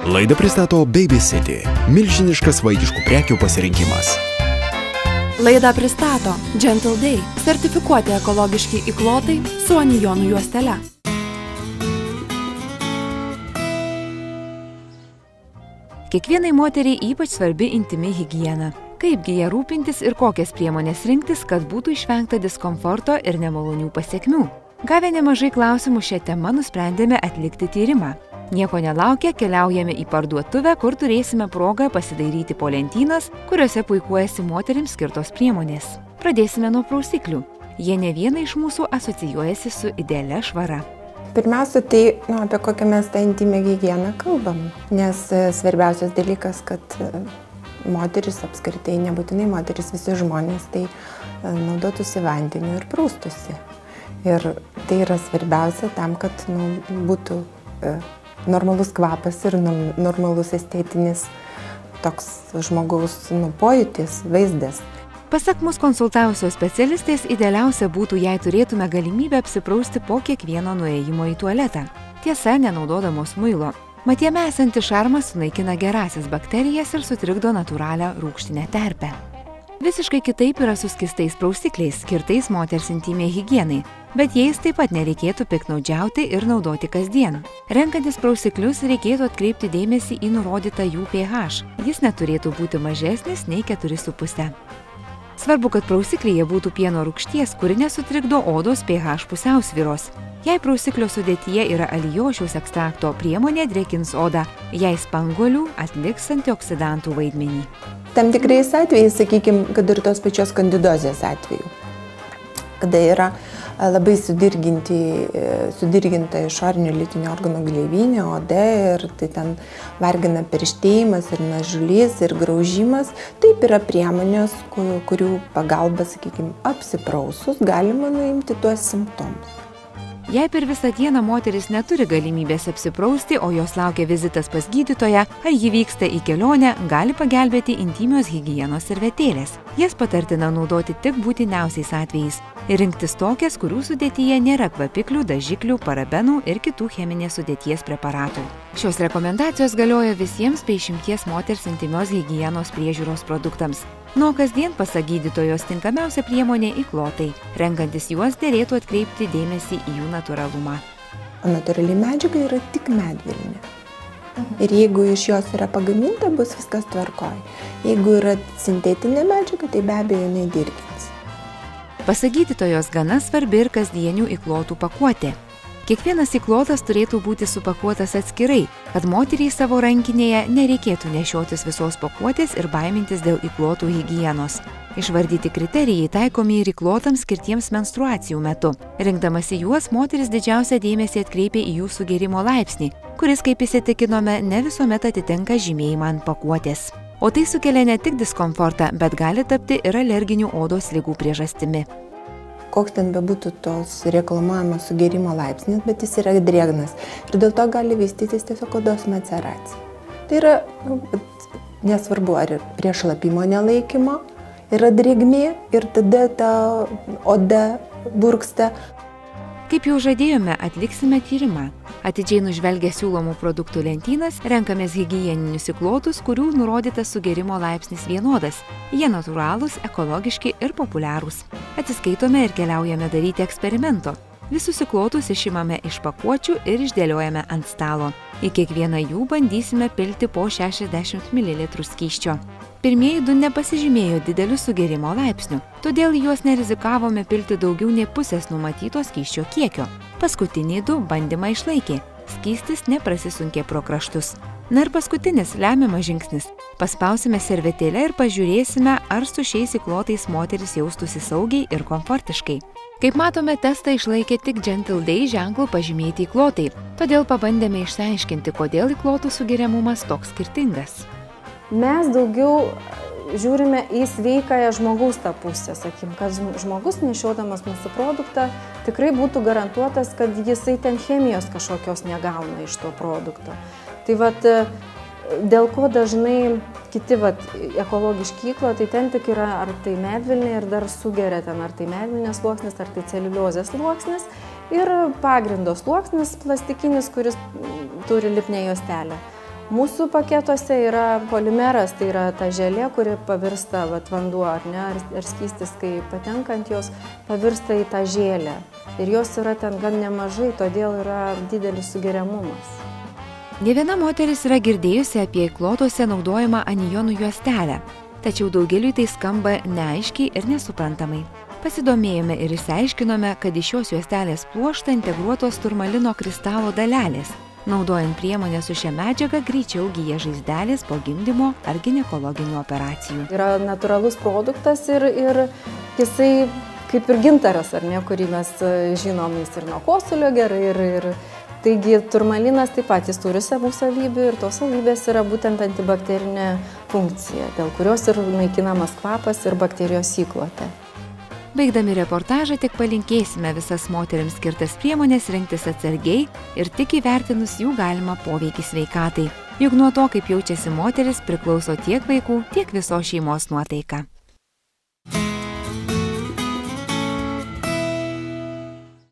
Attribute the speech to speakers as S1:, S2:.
S1: Laidą pristato Baby City – milžiniškas vaikiškų prekių pasirinkimas.
S2: Laidą pristato Gentle Day – sertifikuoti ekologiški įklotai su anijonų juostele.
S3: Kiekvienai moteriai ypač svarbi intimi higiena. Kaipgi ją rūpintis ir kokias priemonės rinktis, kad būtų išvengta diskomforto ir nemalonių pasekmių. Gavę nemažai klausimų šią temą, nusprendėme atlikti tyrimą. Nieko nelaukę, keliaujame į parduotuvę, kur turėsime progą pasidairyti po lentynas, kuriuose puikuojasi moterims skirtos priemonės. Pradėsime nuo prausiklių. Jie ne viena iš mūsų asocijuojasi su idealia švara.
S4: Pirmiausia, tai apie kokią mes tą intimę higieną kalbam, nes svarbiausias dalykas, kad moteris apskritai, nebūtinai moteris, visi žmonės, tai naudotųsi vandeniu ir praustusi. Ir tai yra svarbiausia tam, kad būtų normalus kvapas ir normalus estetinis toks žmogaus pojūtis, vaizdas.
S3: Pasak mus konsultavusios specialistės, idealiausia būtų, jei turėtume galimybę apsiprausti po kiekvieno nuėjimo į tualetą. Tiesa, nenaudodamos muilo. Mat jame esantis šarmas sunaikina gerąsias bakterijas ir sutrikdo natūralią rūgštinę terpę. Visiškai kitaip yra su skystais prausikliais, skirtais moters intimiai higienai, bet jais taip pat nereikėtų piktnaudžiauti ir naudoti kasdien. Renkantis prausiklius reikėtų atkreipti dėmesį į nurodytą jų pH. Jis neturėtų būti mažesnis nei 4,5. Svarbu, kad prausiklyje būtų pieno rūgšties, kuri nesutrikdo odos pH pusiausvyros. Jei prausiklio sudėtyje yra alijošiaus ekstrakto, priemonė drėkins odą, jei spanguolių atliks antioksidantų vaidmenį.
S4: Tam tikrais atvejais, sakykime, kad ir tos pačios kandidozės atveju, kada yra labai sudirginta išorinio lytinio organų gleivinė, oda ir tai ten vargina perštėjimas ir nažulys ir graužimas, taip yra priemonės, kurių pagalba, sakykime, apsiprausus galima nuimti tuos simptomus.
S3: Jei per visą dieną moteris neturi galimybės apsiprausti, o jos laukia vizitas pas gydytoją, ar ji vyksta į kelionę, gali pagelbėti intimios higienos servetėlės. Jas patartina naudoti tik būtiniausiais atvejais ir rinktis tokias, kurių sudėtyje nėra kvapiklių, dažiklių, parabenų ir kitų cheminės sudėties preparatų. Šios rekomendacijos galioja visiems be išimties moters intimios higienos priežiūros produktams. Nuo kasdien, pasak gydytojos, tinkamiausia priemonė įklotai. Renkantis juos, derėtų atkreipti dėmesį į jų natūralumą.
S4: O natūrali medžiaga yra tik medvilnė. Ir jeigu iš jos yra pagaminta, bus viskas tvarkoj. Jeigu yra sintetinė medžiaga, tai be abejo jinai dirgins.
S3: Pasak gydytojos, gana svarbi ir kasdienių įklotų pakuotė. Kiekvienas įklotas turėtų būti supakuotas atskirai, kad moteriai savo rankinėje nereikėtų nešiotis visos pakuotės ir baimintis dėl įklotų higienos. Išvardyti kriterijai taikomi ir įklotams skirtiems menstruacijų metu. Rinkdamasi juos, moteris didžiausią dėmesį atkreipia į jų sugėrimo laipsnį, kuris, kaip įsitikinome, ne visuomet atitinka žymėjimą ant pakuotės. O tai sukelia ne tik diskomfortą, bet gali tapti ir alerginių odos ligų priežastimi.
S4: Koks ten bebūtų tos reklamuojamos sugėrimo laipsnis, bet jis yra drėgnas ir dėl to gali vystytis tiesiog odos maceracija. Tai yra nesvarbu, ar prie šlapimo nelaikymo yra drėgmė ir tada ta oda burksta.
S3: Kaip jau žadėjome, atliksime tyrimą. Atidžiai nužvelgę siūlomų produktų lentynas, renkamės higieninius įklotus, kurių nurodytas sugėrimo laipsnis vienodas. Jie natūralūs, ekologiški ir populiarūs. Atsiskaitome ir keliaujame daryti eksperimento. Visus įklotus išimame iš pakuočių ir išdėliojame ant stalo. Į kiekvieną jų bandysime pilti po 60 ml skysčio. Pirmieji du nepasižymėjo dideliu sugėrimo laipsniu, todėl juos nerizikavome pilti daugiau nei pusės numatyto skysčio kiekio. Paskutiniai du bandymą išlaikė. Skystis neprasisunkė pro kraštus. Na ir paskutinis lemiamas žingsnis. Paspausime servetėlę ir pažiūrėsime, ar su šiais įklotais moteris jaustųsi saugiai ir komfortiškai. Kaip matome, testą išlaikė tik Gentle Day ženklų pažymėti įklotai, todėl pabandėme išsiaiškinti, kodėl įklotų sugeriamumas toks skirtingas.
S5: Mes daugiau žiūrime į sveikąją žmogaus tą pusę, sakykim, kad žmogus nešiodamas mūsų produktą tikrai būtų garantuotas, kad jisai ten chemijos kažkokios negauna iš to produkto. Tai vat, dėl ko dažnai kiti ekologiški įklotai, ten tik yra ar tai medvilnė ir dar sugeria ten ar tai medvilnės sluoksnis, ar tai celiuliozės sluoksnis ir pagrindo sluoksnis plastikinis, kuris turi lipnią juostelę. Mūsų paketuose yra polimeras, tai yra ta želė, kuri pavirsta vanduo ar ne, ar skystis, kai patenkant jos pavirsta į tą žėlę. Ir jos yra ten gan nemažai, todėl yra didelis sugeriamumas.
S3: Ne viena moteris yra girdėjusi apie įklotuose naudojamą anijonų juostelę, tačiau daugeliui tai skamba neaiškiai ir nesuprantamai. Pasidomėjome ir išsiaiškinome, kad į šios juostelės pluoštą integruotos turmalino kristalo dalelės. Naudojant priemonę su šia medžiaga greičiau gyja žaizdelės po gimdymo ar ginekologinių operacijų.
S5: Yra natūralus produktas ir jisai kaip ir gintaras, ar ne, kurį mes žinom, jis ir nuo kosulio gerai. Taigi turmalinas taip pat jis turi savų savybių ir tos savybės yra būtent antibakterinė funkcija, dėl kurios ir naikinamas kvapas ir bakterijos įklotė.
S3: Baigdami reportažą tik palinkėsime visas moterims skirtas priemonės rinktis atsargiai ir tik įvertinus jų galimą poveikį sveikatai. Juk nuo to, kaip jaučiasi moteris, priklauso tiek vaikų, tiek visos šeimos nuotaika.